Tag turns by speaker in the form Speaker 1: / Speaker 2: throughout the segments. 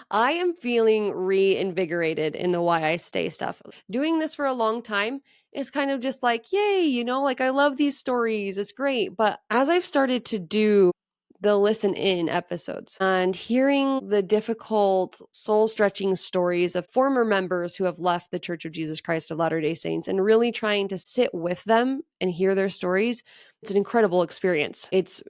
Speaker 1: I am feeling reinvigorated in the why I stay stuff. Doing this for a long time is kind of just like, yay, like I love these stories. It's great. But as I've started to do the listen in episodes and hearing the difficult, soul stretching stories of former members who have left the Church of Jesus Christ of Latter-day Saints and really trying to sit with them and hear their stories, it's an incredible experience. It's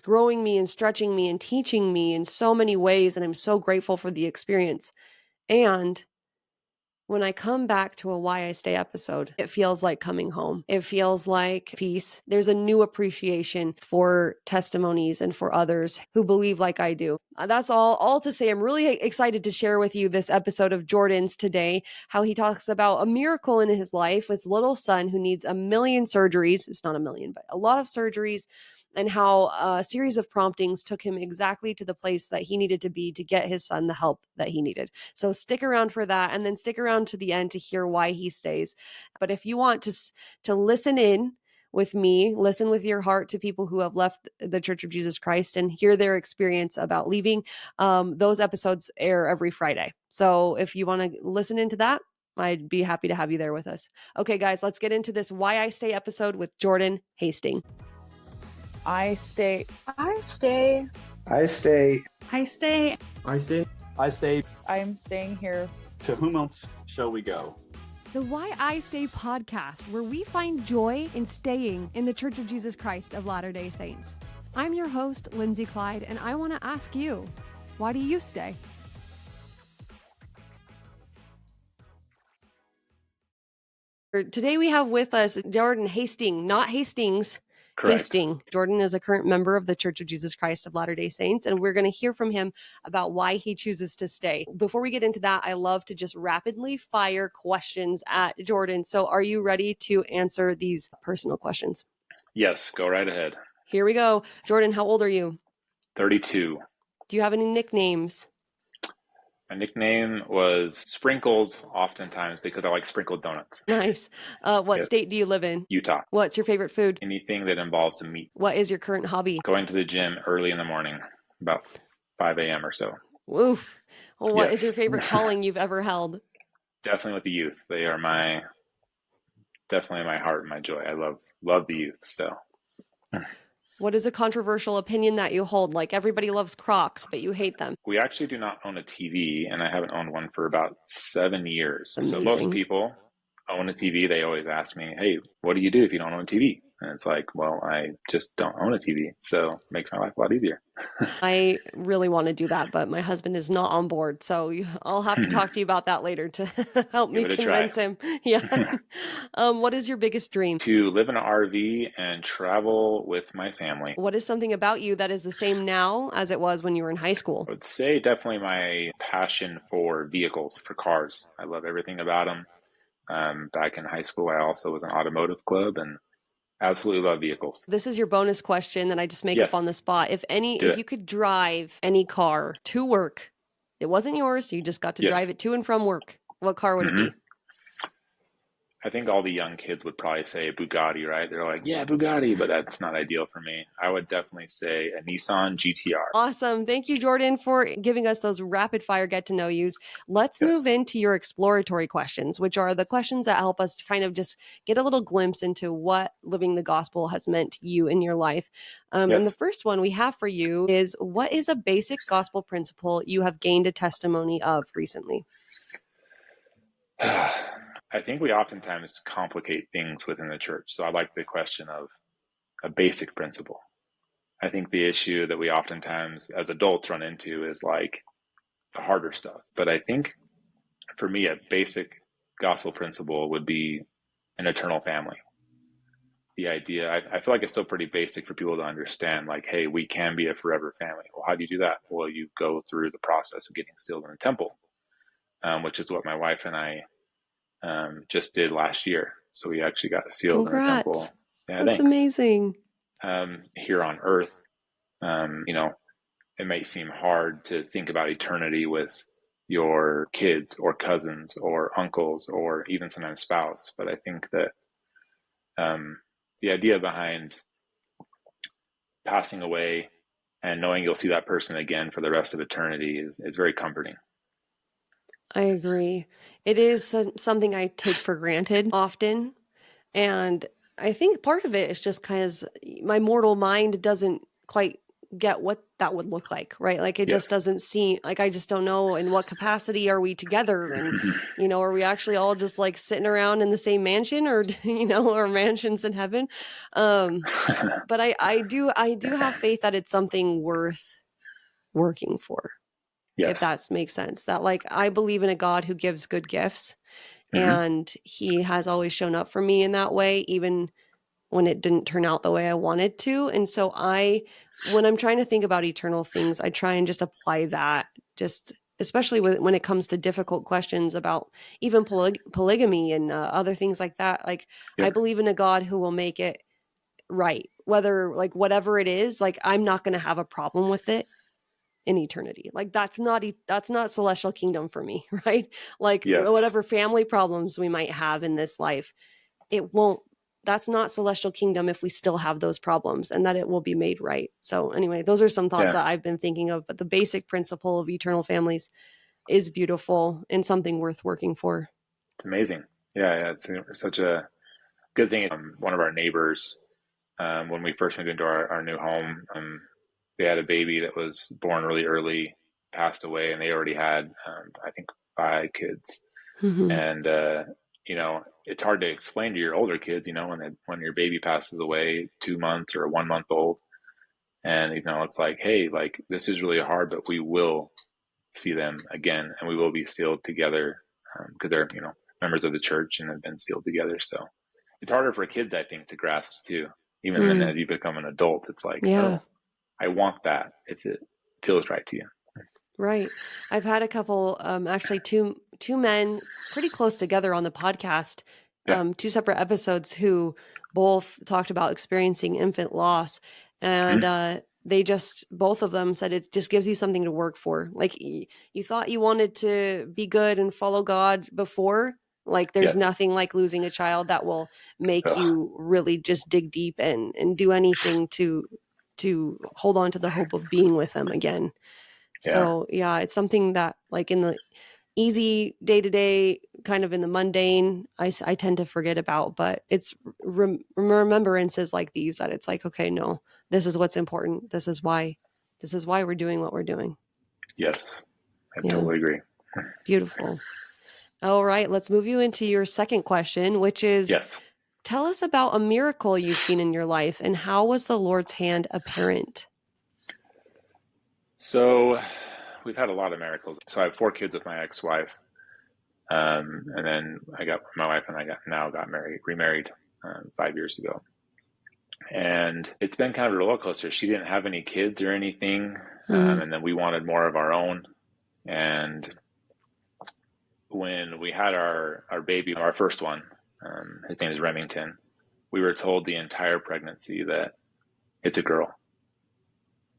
Speaker 1: growing me and stretching me and teaching me in so many ways, and I'm so grateful for the experience. And when I come back to a Why I Stay episode, it feels like coming home. It feels like peace. There's a new appreciation for testimonies and for others who believe like I do. That's all to say. I'm really excited to share with you this episode of Jordan's today, how he talks about a miracle in his life, his little son who needs 1,000,000 surgeries. It's not 1,000,000, but a lot of surgeries, and how a series of promptings took him exactly to the place that he needed to be to get his son the help that he needed. So stick around for that, and then stick around to the end to hear why he stays. But if you want to listen in with me, listen with your heart to people who have left the Church of Jesus Christ and hear their experience about leaving, those episodes air every Friday. So if you want to listen into that, I'd be happy to have you there with us. Okay, guys, let's get into this Why I Stay episode with Jordan Hasting.
Speaker 2: I stay.
Speaker 3: I stay.
Speaker 4: I stay.
Speaker 3: I stay.
Speaker 5: I stay.
Speaker 6: I stay.
Speaker 2: I am staying here.
Speaker 6: To whom else shall we go?
Speaker 1: The Why I Stay podcast, where we find joy in staying in the Church of Jesus Christ of Latter-day Saints. I'm your host, Lynzi Clyde, and I want to ask you, why do you stay? Today we have with us Jordan Hasting, not Hastings.
Speaker 6: Correct.
Speaker 1: Hasting. Jordan is a current member of the Church of Jesus Christ of Latter-day Saints, and we're going to hear from him about why he chooses to stay. Before we get into that, I love to just rapidly fire questions at Jordan. So are you ready to answer these personal questions?
Speaker 6: Yes, go right ahead.
Speaker 1: Here we go. Jordan, how old are you?
Speaker 6: 32.
Speaker 1: Do you have any nicknames?
Speaker 6: My nickname was Sprinkles oftentimes because I like sprinkled donuts.
Speaker 1: Nice. What
Speaker 6: Yes.
Speaker 1: state do you live in?
Speaker 6: Utah.
Speaker 1: What's your favorite food?
Speaker 6: Anything that involves a meat.
Speaker 1: What is your current hobby?
Speaker 6: Going to the gym early in the morning, about 5 a.m. or so.
Speaker 1: Woof. Well, what is your
Speaker 6: Yes.
Speaker 1: favorite calling you've ever held?
Speaker 6: Definitely with the youth. They are definitely my heart and my joy. I love the youth. So
Speaker 1: What is a controversial opinion that you hold? Like everybody loves Crocs, but you hate them.
Speaker 6: we actually do not own a TV, and I haven't owned one for about 7 years. So
Speaker 1: Amazing.
Speaker 6: most people own a TV. They always ask me, hey, what do you do if you don't own a TV? And it's like, well, I just don't own a TV. So it makes my life a lot easier.
Speaker 1: I really want to do that, but my husband is not on board. So I'll have to talk to you about that later to help me
Speaker 6: Give it a try.
Speaker 1: convince him. Yeah. What is your biggest dream?
Speaker 6: To live in an RV and travel with my family.
Speaker 1: What is something about you that is the same now as it was when you were in high school?
Speaker 6: I would say definitely my passion for vehicles, for cars. I love everything about them. Back in high school, I also was in automotive club and absolutely love vehicles.
Speaker 1: This is your bonus question that I just make
Speaker 6: Yes.
Speaker 1: up on the spot. If
Speaker 6: Do
Speaker 1: you
Speaker 6: it.
Speaker 1: could drive any car to work, it wasn't yours, you just got to
Speaker 6: Yes.
Speaker 1: drive it to and from work, what car would it be?
Speaker 6: I think all the young kids would probably say Bugatti, right? They're like, yeah, Bugatti, but that's not ideal for me. I would definitely say a Nissan GTR.
Speaker 1: Awesome. Thank you, Jordan, for giving us those rapid fire get to know yous. Let's
Speaker 6: Yes.
Speaker 1: move into your exploratory questions, which are the questions that help us to kind of just get a little glimpse into what living the gospel has meant to you in your life. And
Speaker 6: Yes.
Speaker 1: the first one we have for you is, what is a basic gospel principle you have gained a testimony of recently?
Speaker 6: I think we oftentimes complicate things within the church. So I like the question of a basic principle. I think the issue that we oftentimes as adults run into is like the harder stuff. But I think for me, a basic gospel principle would be an eternal family. The idea, I feel like it's still pretty basic for people to understand, like, hey, we can be a forever family. Well, how do you do that? Well, you go through the process of getting sealed in the temple, which is what my wife and I just did last year. So we actually got sealed in the temple.
Speaker 1: Congrats.
Speaker 6: Yeah,
Speaker 1: That's
Speaker 6: thanks.
Speaker 1: amazing.
Speaker 6: Here on earth, it may seem hard to think about eternity with your kids or cousins or uncles or even sometimes spouse. But I think that the idea behind passing away and knowing you'll see that person again for the rest of eternity is very comforting.
Speaker 1: I agree. It is something I take for granted often. And I think part of it is just kind of my mortal mind doesn't quite get what that would look like, right? Like it just
Speaker 6: Yes.
Speaker 1: doesn't seem like I just don't know in what capacity are we together, and are we actually all just like sitting around in the same mansion, or or mansions in heaven? But I do have faith that it's something worth working for, if
Speaker 6: Yes.
Speaker 1: that makes sense. That like I believe in a God who gives good gifts,
Speaker 6: Hmm.
Speaker 1: and he has always shown up for me in that way, even when it didn't turn out the way I wanted to. And so when I'm trying to think about eternal things, I try and just apply that, just especially when it comes to difficult questions about even polygamy and other things like that. Like I
Speaker 6: Yep.
Speaker 1: believe in a God who will make it right, whether like whatever it is, like I'm not going to have a problem with it in eternity. Like that's not celestial kingdom for me, right? Like
Speaker 6: Yes.
Speaker 1: whatever family problems we might have in this life, it won't that's not celestial kingdom if we still have those problems, and that it will be made right. So anyway, those are some thoughts
Speaker 6: Yeah.
Speaker 1: that I've been thinking of, but the basic principle of eternal families is beautiful and something worth working for.
Speaker 6: It's amazing. Yeah. It's such a good thing. One of our neighbors, when we first moved into our new home, they had a baby that was born really early, passed away, and they already had, I think, 5 kids.
Speaker 1: Mm-hmm.
Speaker 6: And it's hard to explain to your older kids, when your baby passes away 2 months or 1 month old, and it's like, hey, like this is really hard, but we will see them again, and we will be sealed together because they're members of the church and have been sealed together. So it's harder for kids, I think, to grasp too. Even then,
Speaker 1: Mm,
Speaker 6: as you become an adult, it's like,
Speaker 1: yeah.
Speaker 6: oh, I want that if it feels right to you.
Speaker 1: Right. I've had a couple, actually two men pretty close together on the podcast,
Speaker 6: Yeah.
Speaker 1: two separate episodes, who both talked about experiencing infant loss, and
Speaker 6: Mhm.
Speaker 1: they just both of them said it just gives you something to work for. Like you thought you wanted to be good and follow God before. Like there's
Speaker 6: Yes.
Speaker 1: nothing like losing a child that will make
Speaker 6: Ugh.
Speaker 1: you really just dig deep and do anything to hold on to the hope of being with them again.
Speaker 6: Yeah.
Speaker 1: So yeah, it's something that like in the easy day to day, kind of in the mundane, I tend to forget about. But it's remembrances like these that it's like, okay, no, this is what's important. This is why we're doing what we're doing.
Speaker 6: Yes. I
Speaker 1: Yeah,
Speaker 6: totally agree.
Speaker 1: beautiful. All right, let's move you into your second question, which is,
Speaker 6: Yes.
Speaker 1: tell us about a miracle you've seen in your life and how was the Lord's hand apparent?
Speaker 6: So we've had a lot of miracles. So I have 4 kids with my ex-wife. And then my wife and I got remarried 5 years ago. And it's been kind of a roller coaster. She didn't have any kids or anything.
Speaker 1: Mm,
Speaker 6: And then we wanted more of our own. And when we had our baby, our first one, his name is Remington, we were told the entire pregnancy that it's a girl.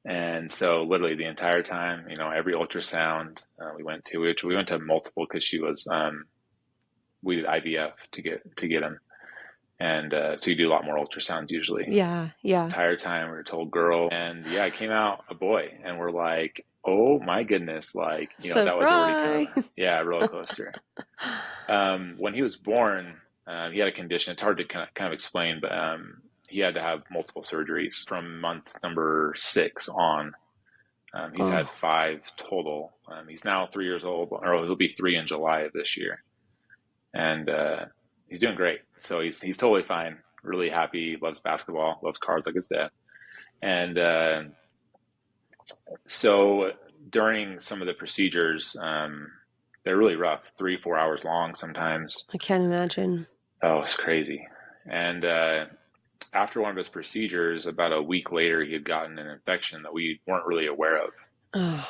Speaker 6: And so literally the entire time, every ultrasound we went to, which we went to multiple because she was, we did IVF to get him. And so you do a lot more ultrasounds usually.
Speaker 1: yeah, yeah.
Speaker 6: Entire time we were told girl, and yeah, it came out a boy, and we're like, oh my goodness, like that was already kind
Speaker 1: Surprise.
Speaker 6: of a roller coaster. When he was born, he had a condition. It's hard to kind of explain, but he had to have multiple surgeries from month number 6 on. He's
Speaker 1: Oh,
Speaker 6: had 5 total. He's now 3 years old, or he'll be 3 in July of this year, and he's doing great. So he's totally fine. Really happy. Loves basketball. Loves cards like his dad. And so during some of the procedures, they're really rough. 3-4 hours long sometimes.
Speaker 1: I can't imagine.
Speaker 6: Oh, it's crazy. And after one of his procedures, about a week later, he had gotten an infection that we weren't really aware of.
Speaker 1: Oh,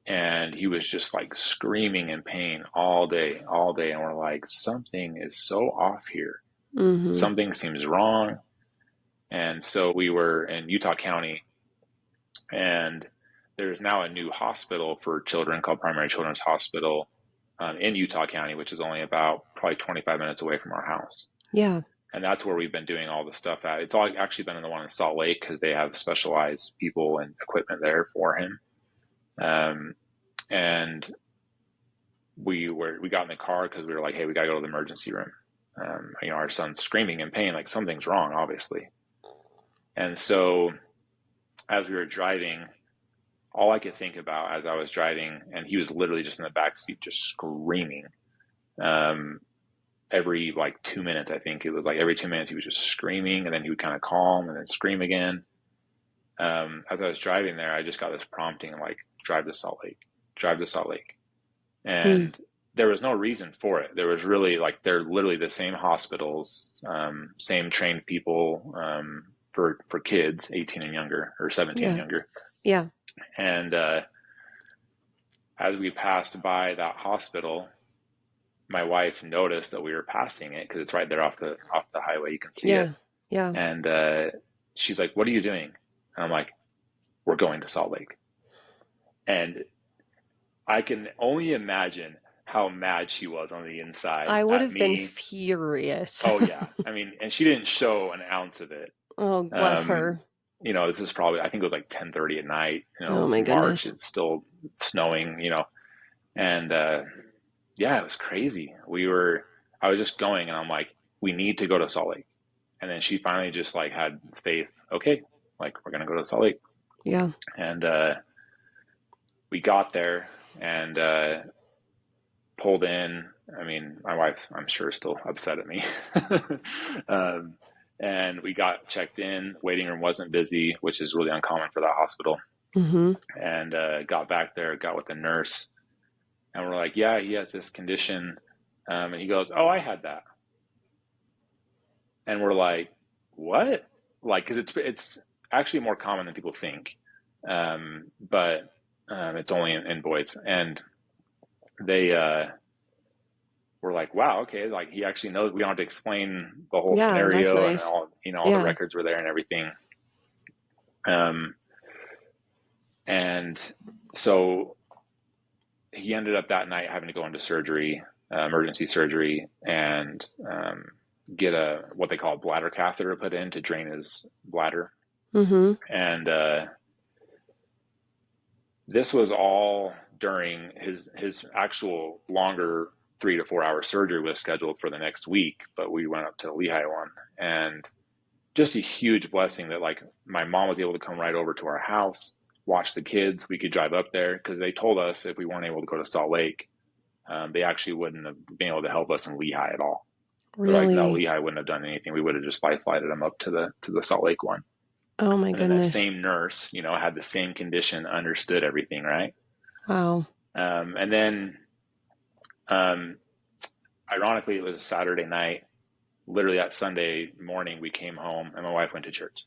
Speaker 6: And he was just like screaming in pain all day, all day. And we're like, something is so off here.
Speaker 1: mm-hmm.
Speaker 6: Something seems wrong. And so we were in Utah County, and there's now a new hospital for children called Primary Children's Hospital in Utah County, which is only about probably 25 minutes away from our house.
Speaker 1: Yeah.
Speaker 6: And that's where we've been doing all the stuff at. It's all actually been in the one in Salt Lake because they have specialized people and equipment there for him. And we got in the car because we were like, hey, we got to go to the emergency room. Our son's screaming in pain, like something's wrong, obviously. And so as we were driving, all I could think about as I was driving, and he was literally just in the back seat, just screaming. Every like 2 minutes, I think it was like every 2 minutes he was just screaming, and then he would kind of calm and then scream again. As I was driving there, I just got this prompting like, drive to Salt Lake, drive to Salt Lake. And there was no reason for it. There was really like, they're literally the same hospitals, same trained people for kids 18 and younger, or 17 and younger.
Speaker 1: Yeah.
Speaker 6: And as we passed by that hospital, my wife noticed that we were passing it because it's right there off the highway. You can see it.
Speaker 1: Yeah.
Speaker 6: And she's like, "What are you doing?" And I'm like, "We're going to Salt Lake." And I can only imagine how mad she was on the inside.
Speaker 1: I would have
Speaker 6: me.
Speaker 1: been furious.
Speaker 6: Oh yeah. I mean, and she didn't show an ounce of it.
Speaker 1: Oh, bless her.
Speaker 6: This is probably, I think it was like 10:30 at night.
Speaker 1: Oh my
Speaker 6: it's March,
Speaker 1: goodness.
Speaker 6: it's still snowing, and yeah, it was crazy. I was just going, and I'm like, we need to go to Salt Lake. And then she finally just like had faith. Okay, like we're going to go to Salt Lake.
Speaker 1: Yeah.
Speaker 6: And we got there and pulled in. I mean, my wife, I'm sure, is still upset at me. And we got checked in. Waiting room wasn't busy, which is really uncommon for that hospital. And got back there, got with the nurse. And we're like, yeah, he has this condition. And he goes, oh, I had that. And we're like, what? Like, because it's actually more common than people think. But it's only in boys. And they were like, wow, okay. Like, he actually knows. We don't have to explain the whole scenario.
Speaker 1: Nice.
Speaker 6: And all the records were there and everything. And so he ended up that night having to go into surgery, emergency surgery, and get what they call a bladder catheter put in to drain his bladder. And this was all during his actual longer 3 to 4 hour surgery was scheduled for the next week, but we went up to the Lehigh one. And just a huge blessing that like my mom was able to come right over to our house, watch the kids. We could drive up there because they told us if we weren't able to go to Salt Lake, they actually wouldn't have been able to help us in Lehigh at all.
Speaker 1: Really?
Speaker 6: Like, no, Lehigh wouldn't have done anything. We would have just flighted them up to the Salt Lake one.
Speaker 1: Oh my goodness.
Speaker 6: That same nurse, had the same condition, understood everything, right?
Speaker 1: Wow.
Speaker 6: And then, ironically, it was a Saturday night. Literally that Sunday morning, we came home and my wife went to church.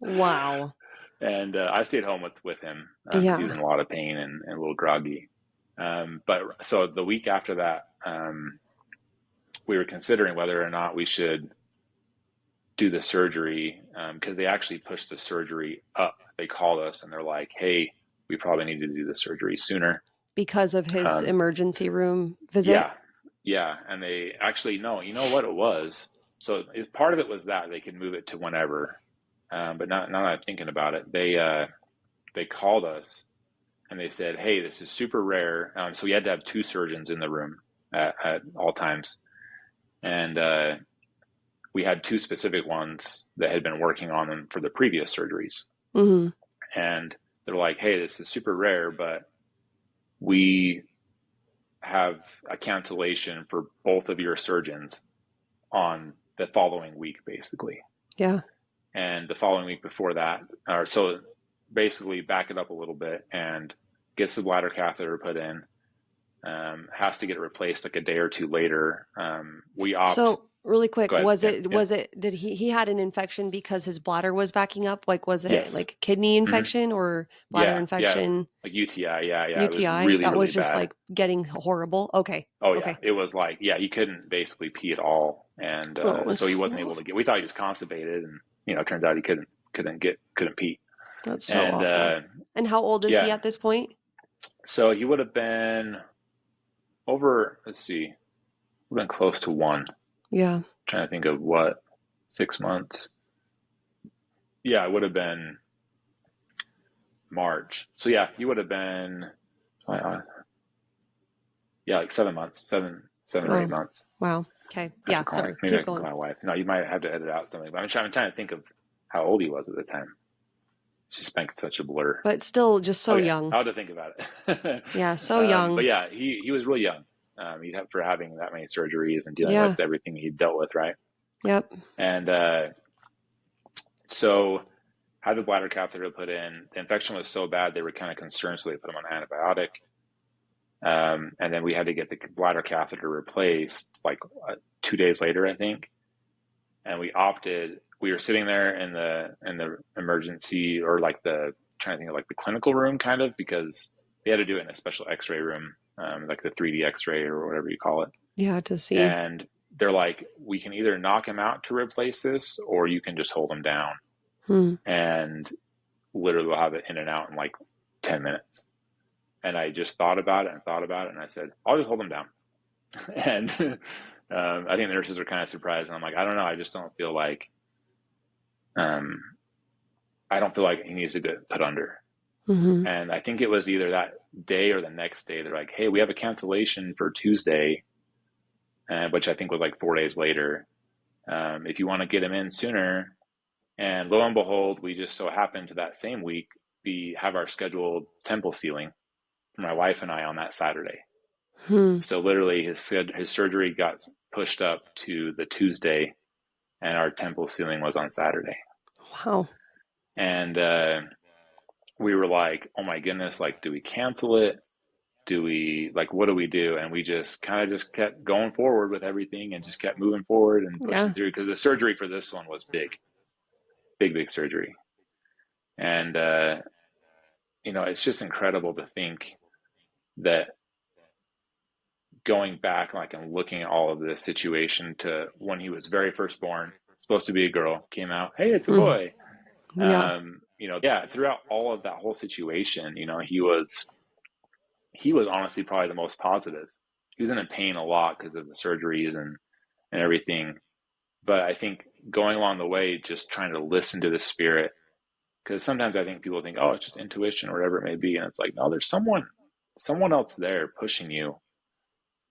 Speaker 1: Wow.
Speaker 6: And I stayed home with him. He was in a lot of pain and a little groggy. But so the week after that, we were considering whether or not we should do the surgery because they actually pushed the surgery up. They called us and they're like, hey, we probably need to do the surgery sooner. Because of his
Speaker 1: emergency room visit?
Speaker 6: Yeah. And they actually, no, you know what it was? So part of it was that they could move it to whenever. But now that I'm thinking about it, they called us and they said, hey, this is super rare. So we had to have 2 surgeons in the room at all times. And we had 2 specific ones that had been working on them for the previous surgeries. And they're like, hey, this is super rare, but we have a cancellation for both of your surgeons on the following week, basically.
Speaker 1: Yeah.
Speaker 6: And the following week before that, so basically back it up a little bit and gets the bladder catheter put in, has to get it replaced like a day or 2 later. We opt. So
Speaker 1: really quick, did he had an infection because his bladder was backing up? Like, was it like kidney infection or bladder infection?
Speaker 6: Like UTI. Yeah.
Speaker 1: UTI.
Speaker 6: It was really,
Speaker 1: that was
Speaker 6: really
Speaker 1: just
Speaker 6: bad.
Speaker 1: like getting horrible. Okay.
Speaker 6: Oh yeah. Okay. It was like, he couldn't basically pee at all. And so he wasn't able to we thought he was constipated and, it turns out he couldn't pee.
Speaker 1: That's so awful. And how old is he at this point?
Speaker 6: So he would have been over, let's see, we've been close to 1.
Speaker 1: Yeah.
Speaker 6: trying to think of what, 6 months. Yeah, it would have been March. So yeah, you would have been, yeah, like 7 months, seven or 8 months.
Speaker 1: Wow. Okay.
Speaker 6: I have
Speaker 1: Yeah.
Speaker 6: to call,
Speaker 1: Sorry.
Speaker 6: maybe I
Speaker 1: Keep
Speaker 6: can
Speaker 1: going.
Speaker 6: call my wife. No, you might have to edit out something. But I'm trying to think of how old he was at the time. She's been such a blur.
Speaker 1: But still just so
Speaker 6: Oh yeah,
Speaker 1: young.
Speaker 6: I'll have to think about it.
Speaker 1: Yeah. So young.
Speaker 6: But yeah, he was really young. For having that many surgeries and dealing
Speaker 1: Yeah.
Speaker 6: with everything he dealt with, right?
Speaker 1: Yep.
Speaker 6: And so had the bladder catheter put in. The infection was so bad they were kind of concerned, so they put him on an antibiotic. And then we had to get the bladder catheter replaced like 2 days later, I think. And we opted. We were sitting there in the emergency, or like trying to think of like the clinical room, kind of, because they had to do it in a special X-ray room, like the 3D X-ray or whatever you call it.
Speaker 1: Yeah. To see.
Speaker 6: And they're like, we can either knock him out to replace this, or you can just hold him down. And literally we'll have it in and out in like 10 minutes. And I just thought about it, and I said, I'll just hold him down. And I think the nurses were kind of surprised. And I'm like, I don't know. I just don't feel like, he needs to get put under. And I think it was either that day or the next day. They're like, hey, we have a cancellation for Tuesday, which I think was like 4 days later. If you want to get him in sooner. And lo and behold, we just so happened to that same week, we have our scheduled temple sealing for my wife and I on that Saturday. So literally his surgery got pushed up to the Tuesday, and our temple sealing was on Saturday.
Speaker 1: Wow.
Speaker 6: And we were like, oh my goodness, like, do we cancel it? What do we do? And we just kind of kept going forward with everything and just kept moving forward and pushing through, because the surgery for this one was big surgery. And, it's just incredible to think that going back, like, and looking at all of this situation to when he was very first born, supposed to be a girl, came out, hey, it's a boy. Throughout all of that whole situation, he was honestly probably the most positive. He was in pain a lot because of the surgeries and everything. But I think going along the way, just trying to listen to the Spirit, because sometimes I think people think, oh, it's just intuition or whatever it may be. And it's like, no, there's someone else there pushing you.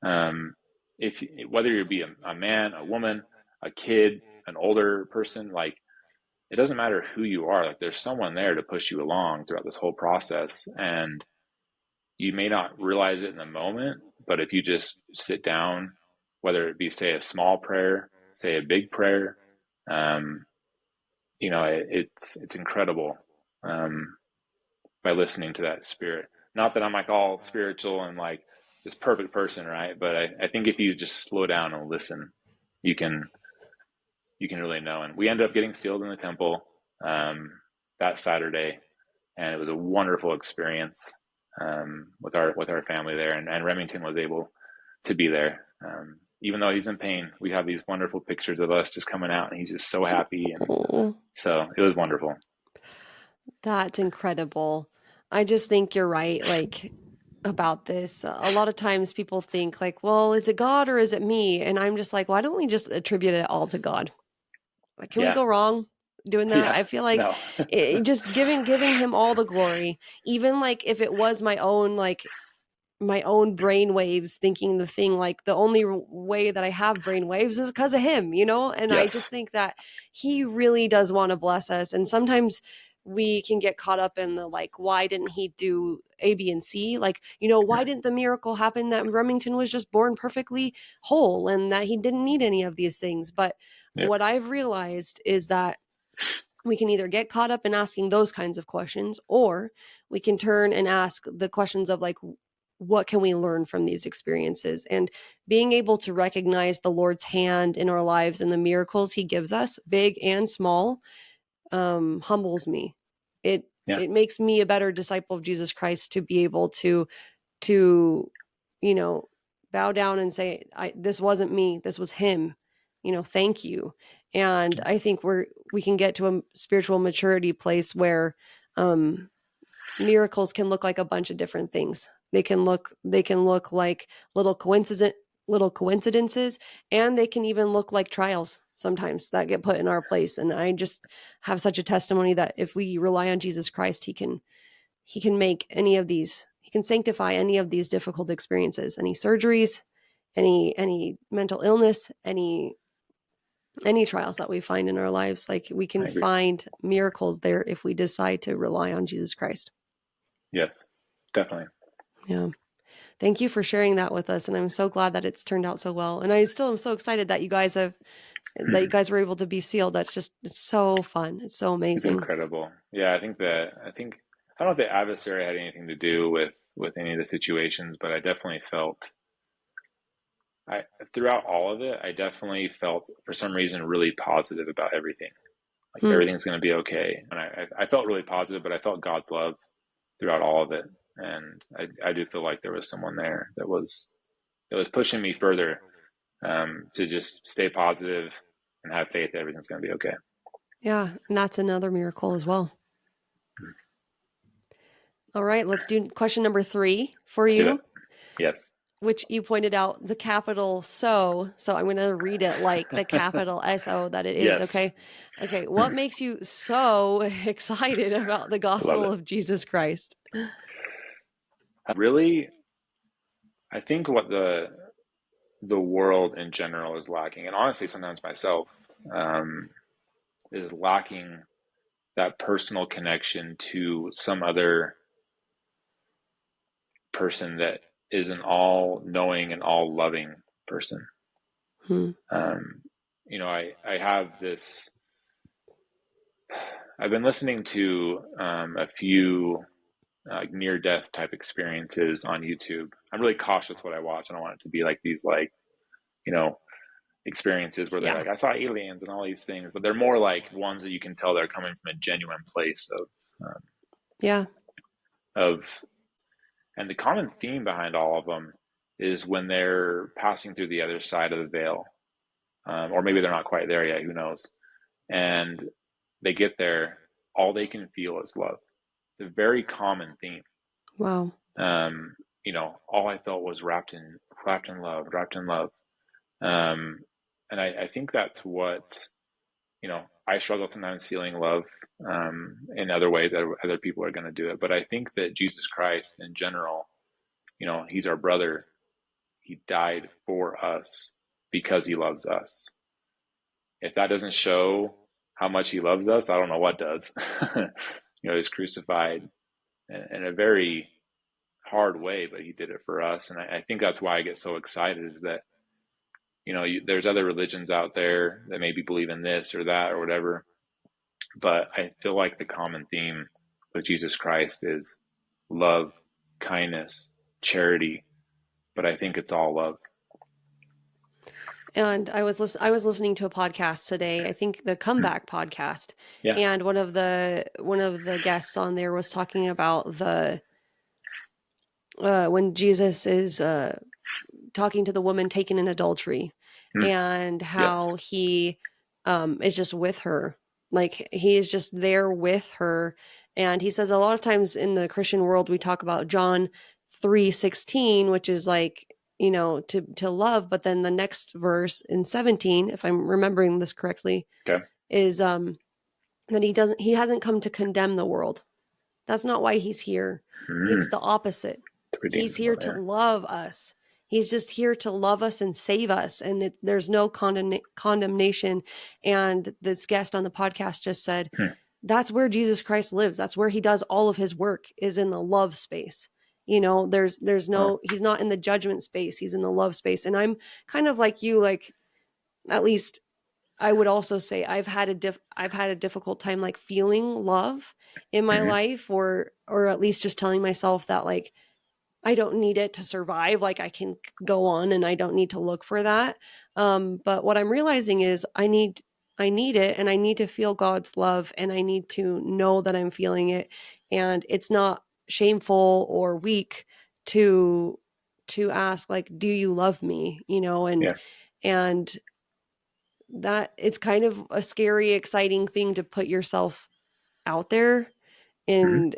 Speaker 6: Whether you be a man, a woman, a kid, an older person, like, it doesn't matter who you are. Like, there's someone there to push you along throughout this whole process. And you may not realize it in the moment, but if you just sit down, whether it be, say, a small prayer, say a big prayer, it's incredible, by listening to that Spirit. Not that I'm like all spiritual and like this perfect person, right? But I think if you just slow down and listen, you can really know. And we ended up getting sealed in the temple that Saturday, and it was a wonderful experience with our family there. And Remington was able to be there. Even though he's in pain, we have these wonderful pictures of us just coming out, and he's just so happy. And so it was wonderful.
Speaker 1: That's incredible. I just think you're right, like, about this. A lot of times people think like, well, is it God or is it me? And I'm just like, why don't we just attribute it all to God? Like, can we go wrong doing that? I feel like just giving him all the glory, even like if it was my own brain waves thinking the thing, like the only way that I have brain waves is because of him, and I just think that he really does want to bless us. And sometimes we can get caught up in the, like, why didn't he do A, B, and C? Like, why didn't the miracle happen that Remington was just born perfectly whole and that he didn't need any of these things? But what I've realized is that we can either get caught up in asking those kinds of questions, or we can turn and ask the questions of, like, what can we learn from these experiences? And being able to recognize the Lord's hand in our lives and the miracles he gives us, big and small, humbles me. It makes me a better disciple of Jesus Christ to be able to bow down and say, this wasn't me, this was him. Thank you. And I think we can get to a spiritual maturity place where miracles can look like a bunch of different things. They can look like little little coincidences, and they can even look like trials sometimes that get put in our place. And I just have such a testimony that if we rely on Jesus Christ, he can make any of these, he can sanctify any of these difficult experiences, any surgeries, any mental illness, any trials that we find in our lives. Like, we can find miracles there if we decide to rely on Jesus Christ.
Speaker 6: Yes, definitely.
Speaker 1: Yeah. Thank you for sharing that with us. And I'm so glad that it's turned out so well. And I still am so excited that you guys were able to be sealed. It's so fun. It's so amazing.
Speaker 6: It's incredible. Yeah, I don't know if the adversary had anything to do with any of the situations, but I definitely felt throughout all of it, I definitely felt for some reason really positive about everything. Like everything's going to be okay. And I felt really positive, but I felt God's love throughout all of it. And I do feel like there was someone there that was pushing me further to just stay positive and have faith that everything's going to be okay.
Speaker 1: Yeah, and that's another miracle as well. All right, let's do question number 3 for you.
Speaker 6: Yes.
Speaker 1: Which you pointed out the capital so I'm going to read it like the capital S-O that it is.
Speaker 6: Yes.
Speaker 1: Okay. What makes you so excited about the gospel of Jesus Christ?
Speaker 6: Really, I think what the world in general is lacking, and honestly, sometimes myself, is lacking that personal connection to some other person that is an all-knowing and all-loving person. I have this. I've been listening to a few near-death type experiences on YouTube. I'm really cautious what I watch. I don't want it to be like these experiences where they're like, I saw aliens and all these things, but they're more like ones that you can tell they're coming from a genuine place and the common theme behind all of them is when they're passing through the other side of the veil, or maybe they're not quite there yet, who knows, and they get there, all they can feel is love. It's a very common theme.
Speaker 1: Wow.
Speaker 6: All I felt was wrapped in love. And I think that's what, I struggle sometimes feeling love in other ways that other people are going to do it. But I think that Jesus Christ in general, he's our brother. He died for us because he loves us. If that doesn't show how much he loves us, I don't know what does. He's crucified in a very hard way, but he did it for us. And I think that's why I get so excited is that, there's other religions out there that maybe believe in this or that or whatever. But I feel like the common theme with Jesus Christ is love, kindness, charity. But I think it's all love.
Speaker 1: And I was listening to a podcast today, I think the Comeback podcast.
Speaker 6: Yeah.
Speaker 1: And one of the guests on there was talking about when Jesus is talking to the woman taken in adultery, and how he is just with her. Like, he is just there with her. And he says a lot of times in the Christian world, we talk about John 3:16, which is like, to love. But then the next verse in 17, if I'm remembering this correctly, is that he hasn't come to condemn the world. That's not why he's here. It's the opposite. He's here to love us. He's just here to love us and save us. And there's no condemnation. And this guest on the podcast just said, that's where Jesus Christ lives. That's where he does all of his work, is in the love space. There's no, he's not in the judgment space. He's in the love space. And I'm kind of like you, like, at least I would also say I've had a difficult time, like, feeling love in my life, or at least just telling myself that, like, I don't need it to survive. Like, I can go on and I don't need to look for that. But what I'm realizing is I need it, and I need to feel God's love, and I need to know that I'm feeling it. And it's not shameful or weak to ask, like, do you love me? And that it's kind of a scary, exciting thing to put yourself out there. And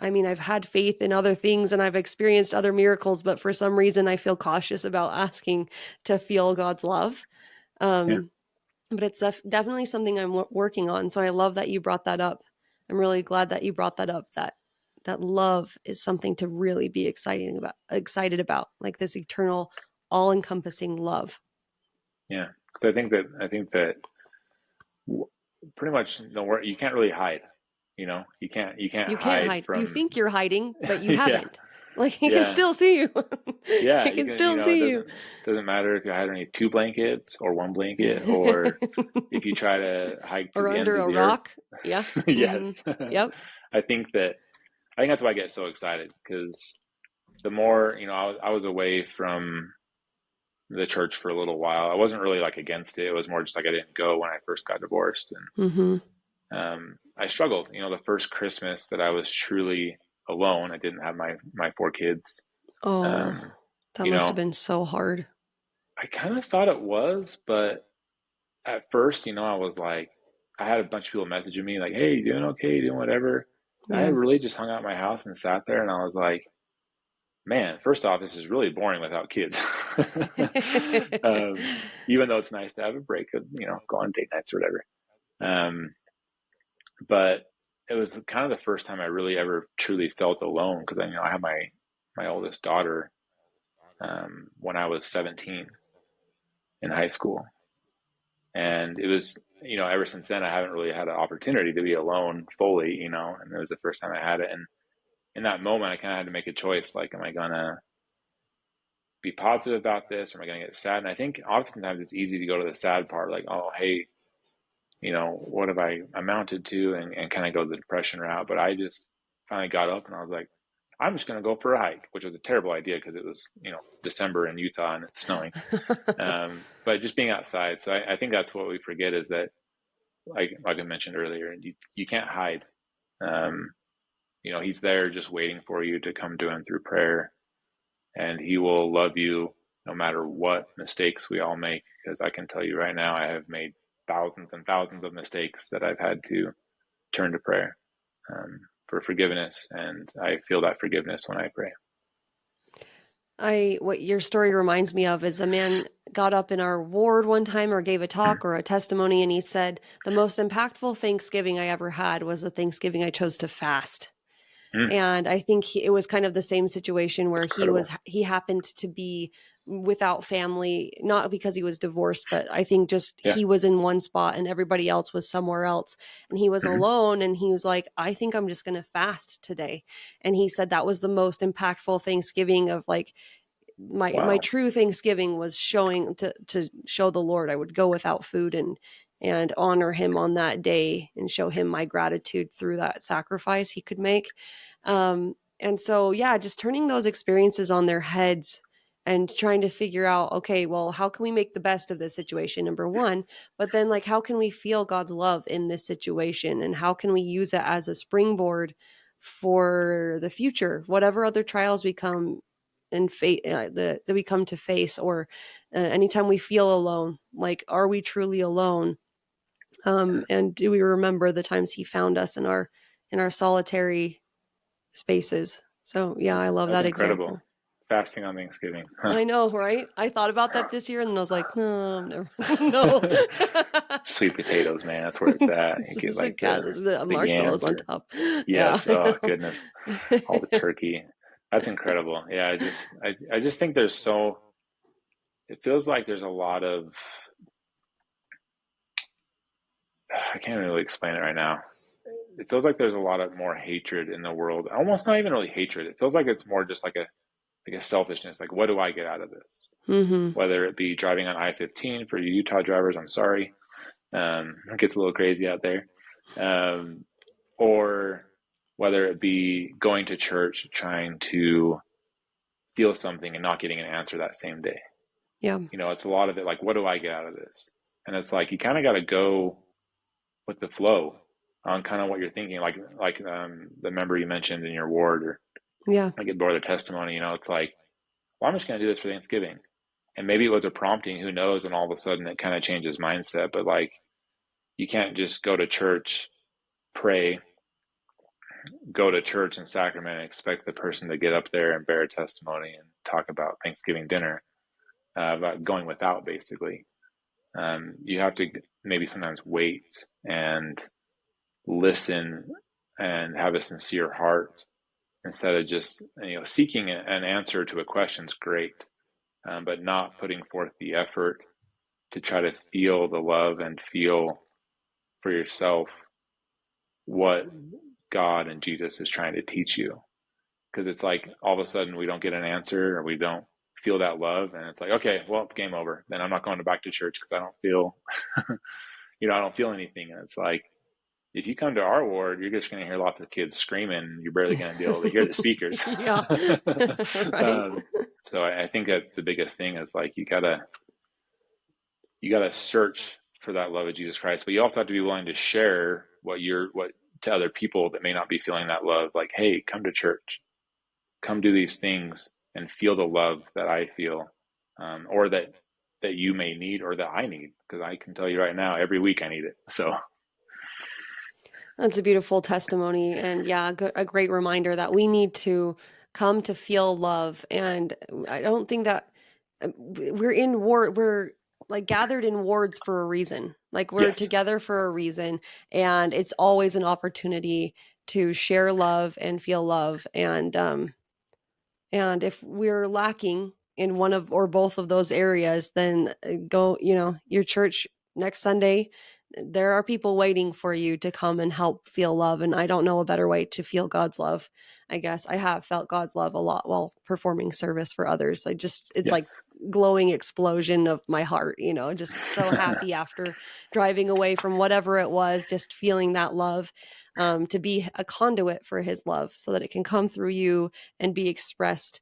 Speaker 1: I mean, I've had faith in other things and I've experienced other miracles, but for some reason I feel cautious about asking to feel God's love.
Speaker 6: Yeah.
Speaker 1: But it's definitely something I'm working on. So I love that you brought that up. I'm really glad that you brought that up, that love is something to really be excited about, like this eternal, all-encompassing love.
Speaker 6: Yeah. Because I think that pretty much nowhere you can't really hide. You can't
Speaker 1: You can't
Speaker 6: hide
Speaker 1: hide. You
Speaker 6: from.
Speaker 1: think you're hiding, but you
Speaker 6: Yeah.
Speaker 1: haven't. Like he can
Speaker 6: Yeah.
Speaker 1: still see you.
Speaker 6: Yeah,
Speaker 1: He
Speaker 6: you
Speaker 1: can
Speaker 6: can,
Speaker 1: still
Speaker 6: it
Speaker 1: see you.
Speaker 6: doesn't matter if you hide underneath two blankets or one blanket, or if you try to hike to
Speaker 1: Or
Speaker 6: the ends
Speaker 1: under
Speaker 6: of
Speaker 1: a
Speaker 6: the earth.
Speaker 1: rock. Yeah. Mm-hmm.
Speaker 6: Yes.
Speaker 1: Yep.
Speaker 6: I think that I think that's why I get so excited, because the more, I was away from the church for a little while. I wasn't really like against it. It was more just like I didn't go when I first got divorced,
Speaker 1: Mm-hmm.
Speaker 6: and I struggled. The first Christmas that I was truly alone, I didn't have my four kids.
Speaker 1: Oh,
Speaker 6: Um,
Speaker 1: that
Speaker 6: you
Speaker 1: must have
Speaker 6: know,
Speaker 1: been so hard.
Speaker 6: I kind of thought it was, but at first, I was like, I had a bunch of people messaging me like, "Hey, you doing okay? You doing whatever?" I
Speaker 1: Yeah.
Speaker 6: really just hung out at my house and sat there, and I was like, "Man, first off, this is really boring without kids." Even though it's nice to have a break of, go on date nights or whatever. Um, but it was kind of the first time I really ever truly felt alone, because I had my oldest daughter when I was 17 in high school, and it was, ever since then I haven't really had an opportunity to be alone fully, and it was the first time I had it. And in that moment I kind of had to make a choice, like, am I gonna be positive about this, or am I gonna get sad? And I think oftentimes it's easy to go to the sad part, like, oh, hey, what have I amounted to, and kind of go the depression route. But I just finally got up and I was like, I'm just going to go for a hike, which was a terrible idea because it was, December in Utah and it's snowing. But just being outside. So I think that's what we forget, is that, like I mentioned earlier, you can't hide. Um, he's there just waiting for you to come to him through prayer, and he will love you no matter what mistakes we all make. Because I can tell you right now, I have made thousands and thousands of mistakes that I've had to turn to prayer for forgiveness, and I feel that forgiveness when I pray.
Speaker 1: What your story reminds me of is a man got up in our ward one time or gave a talk or a testimony, and he said, the most impactful Thanksgiving I ever had was the Thanksgiving I chose to fast.
Speaker 6: Mm,
Speaker 1: And I think it was kind of the same situation
Speaker 6: it's
Speaker 1: where
Speaker 6: incredible.
Speaker 1: he happened to be without family, not because he was divorced, but I think just
Speaker 6: Yeah.
Speaker 1: he was in one spot and everybody else was somewhere else. And he was
Speaker 6: Hmm.
Speaker 1: alone, and he was like, I think I'm just going to fast today. And he said that was the most impactful Thanksgiving of like, my
Speaker 6: Wow.
Speaker 1: true Thanksgiving was showing to show the Lord. I would go without food and honor him on that day and show him my gratitude through that sacrifice he could make. And so, yeah, just turning those experiences on their heads and trying to figure out, okay, well, how can we make the best of this situation? Number one, but then like, how can we feel God's love in this situation? And how can we use it as a springboard for the future, whatever other trials we come and that we come to face, or anytime we feel alone, like, are we truly alone? And do we remember the times he found us in our solitary spaces? So yeah, I love
Speaker 6: That's
Speaker 1: that
Speaker 6: incredible.
Speaker 1: example.
Speaker 6: Fasting on Thanksgiving. Huh.
Speaker 1: I know, right? I thought about that this year and I was like, no, never. No.
Speaker 6: Sweet potatoes, man. That's where it's at. You get like
Speaker 1: This is the
Speaker 6: the
Speaker 1: marshmallows
Speaker 6: yams,
Speaker 1: on
Speaker 6: or
Speaker 1: top. Yeah,
Speaker 6: yes.
Speaker 1: I
Speaker 6: Oh
Speaker 1: know.
Speaker 6: goodness, all the turkey. That's incredible. Yeah, I just think there's so. It feels like there's a lot of. I can't really explain it right now. It feels like there's a lot of more hatred in the world. Almost not even really hatred. It feels like it's more just like a selfishness. Like, what do I get out of this?
Speaker 1: Mm-hmm.
Speaker 6: Whether it be driving on I-15 for you Utah drivers, I'm sorry, it gets a little crazy out there, um, or whether it be going to church trying to feel something and not getting an answer that same day.
Speaker 1: Yeah.
Speaker 6: It's a lot of it. Like, what do I get out of this? And it's like you kind of got to go with the flow on kind of what you're thinking. Like the member you mentioned in your ward, or
Speaker 1: Yeah.
Speaker 6: I get bored of the testimony. It's like, well, I'm just going to do this for Thanksgiving. And maybe it was a prompting, who knows? And all of a sudden it kind of changes mindset. But like, you can't just go to church, pray, go to church and sacrament and expect the person to get up there and bear a testimony and talk about Thanksgiving dinner, about going without, basically. You have to maybe sometimes wait and listen and have a sincere heart instead of just seeking an answer to a question is great, but not putting forth the effort to try to feel the love and feel for yourself what God and Jesus is trying to teach you. Because it's like all of a sudden we don't get an answer or we don't feel that love, and it's like, okay, well, it's game over. Then I'm not going back to church because I don't feel, I don't feel anything. And it's like, if you come to our ward, you're just going to hear lots of kids screaming. You're barely going to be able to hear the speakers.
Speaker 1: Yeah. Right.
Speaker 6: So I think that's the biggest thing is like, you gotta search for that love of Jesus Christ, but you also have to be willing to share what to other people that may not be feeling that love. Like, hey, come to church, come do these things and feel the love that I feel, or that you may need, or that I need, because I can tell you right now, every week I need it. So
Speaker 1: that's a beautiful testimony. And yeah, a great reminder that we need to come to feel love. And I don't think that we're like gathered in wards for a reason. Like we're
Speaker 6: yes,
Speaker 1: together for a reason. And it's always an opportunity to share love and feel love. And if we're lacking in one of or both of those areas, then go, your church next Sunday, there are people waiting for you to come and help feel love. And I don't know a better way to feel God's love. I guess I have felt God's love a lot while performing service for others. It's like
Speaker 6: yes,
Speaker 1: glowing explosion of my heart, just so happy after driving away from whatever it was, just feeling that love, to be a conduit for his love so that it can come through you and be expressed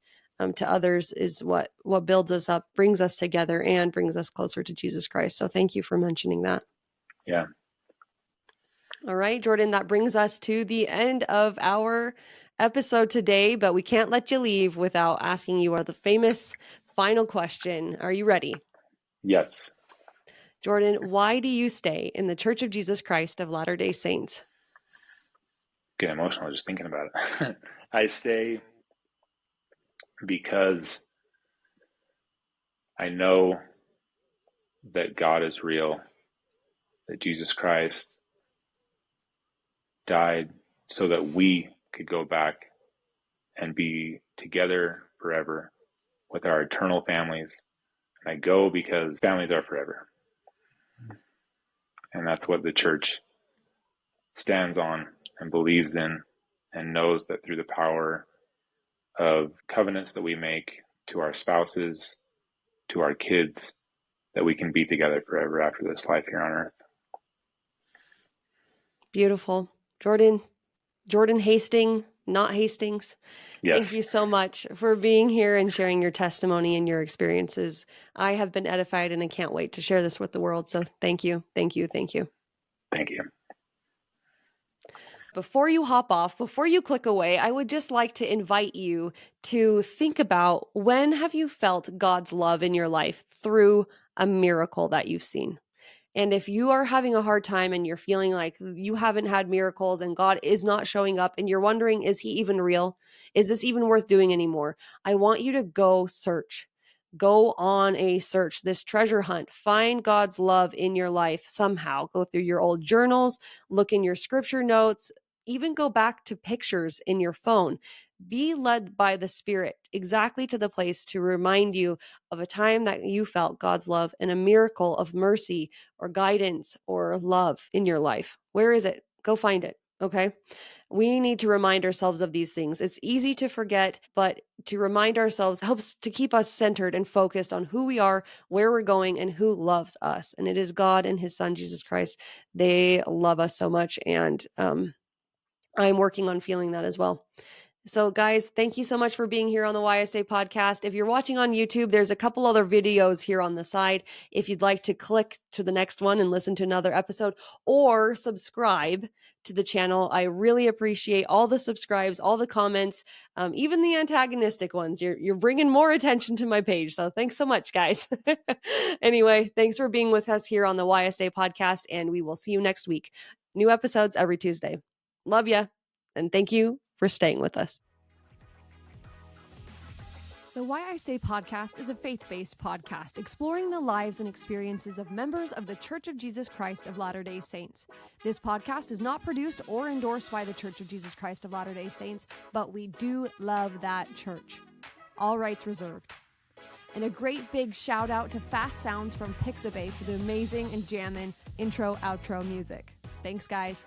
Speaker 1: to others is what builds us up, brings us together, and brings us closer to Jesus Christ. So thank you for mentioning that.
Speaker 6: yeah.
Speaker 1: All right, Jordan, that brings us to the end of our episode today, but we can't let you leave without asking you the famous final question. Are you ready?
Speaker 6: Yes.
Speaker 1: Jordan, why do you stay in the Church of Jesus Christ of Latter-day Saints?
Speaker 6: Getting emotional just thinking about it. I stay because I know that God is real, that Jesus Christ died so that we could go back and be together forever with our eternal families. And I go because families are forever. And that's what the church stands on and believes in, and knows that through the power of covenants that we make to our spouses, to our kids, that we can be together forever after this life here on earth.
Speaker 1: Beautiful. Jordan Hasting, not Hastings.
Speaker 6: Yes.
Speaker 1: Thank you so much for being here and sharing your testimony and your experiences. I have been edified and I can't wait to share this with the world. So thank you. Thank you. Thank you.
Speaker 6: Thank you.
Speaker 1: Before you hop off, before you click away, I would just like to invite you to think about, when have you felt God's love in your life through a miracle that you've seen? And if you are having a hard time and you're feeling like you haven't had miracles and God is not showing up and you're wondering, is he even real? Is this even worth doing anymore? I want you to go search. Go on a search, this treasure hunt. Find God's love in your life somehow. Go through your old journals, look in your scripture notes, even go back to pictures in your phone. Be led by the Spirit exactly to the place to remind you of a time that you felt God's love and a miracle of mercy or guidance or love in your life. Where is it? Go find it. Okay. We need to remind ourselves of these things. It's easy to forget, but to remind ourselves helps to keep us centered and focused on who we are, where we're going, and who loves us. And it is God and his son, Jesus Christ. They love us so much. And I'm working on feeling that as well. So guys, thank you so much for being here on the YSA podcast. If you're watching on YouTube, there's a couple other videos here on the side. If you'd like to click to the next one and listen to another episode, or subscribe to the channel, I really appreciate all the subscribes, all the comments, even the antagonistic ones. You're bringing more attention to my page. So thanks so much, guys. Anyway, thanks for being with us here on the YSA podcast, and we will see you next week. New episodes every Tuesday. Love ya. And thank you for staying with us. The Why I Stay podcast is a faith-based podcast exploring the lives and experiences of members of the Church of Jesus Christ of Latter-day Saints. This podcast is not produced or endorsed by the Church of Jesus Christ of Latter-day Saints, but we do love that church. All rights reserved. And a great big shout out to Fast Sounds from Pixabay for the amazing and jammin' intro-outro music. Thanks, guys.